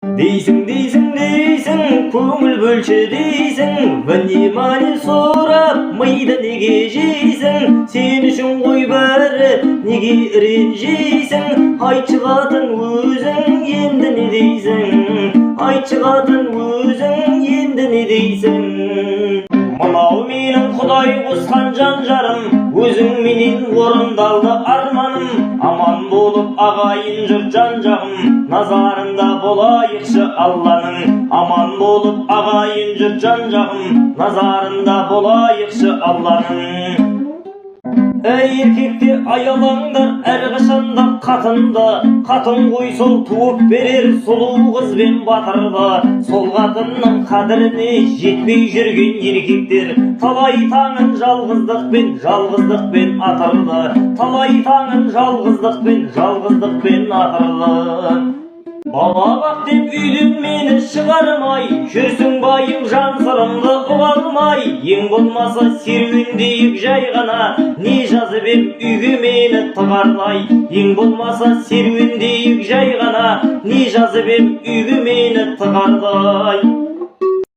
Дейсің, көңіл бөлші дейсің, ванимани сұрап, майды неге жейсің, сен үшін ғой бәрі, неге ренжейсің, айтшы қатын өзің, енді не дейсің, айтшы қатын өзің, енді не дейсің. Мынау менің Құдай қосқан жан жарым, өзің менен орындалды арманым, аман болып ағайын жұрт жан жағым, назарында болайықшы Алланың. Аман болып ағайын жұрт жан жағым, назарында болайықшы Алланың. Әй еркекте аялаңдар әрқашанда қатынды, қатын ғой сол туып берер сұлу қыз бен батырды. Сол қатынның қадіріне жетпей жүрген еркектер талай таңын жалғыздықпен атырды. Талай таңын жалғыздықпен атырды. Бала бақ деп үйден мені шығармай, жүрсің байым жан сырымды ұға алмай. Ең болмаса серуендейік жай ғана, не жазып ем үйге мені тығарлай. Ең болмаса серуендейік жай ғана, не жазып ем үйге мені тығарлай.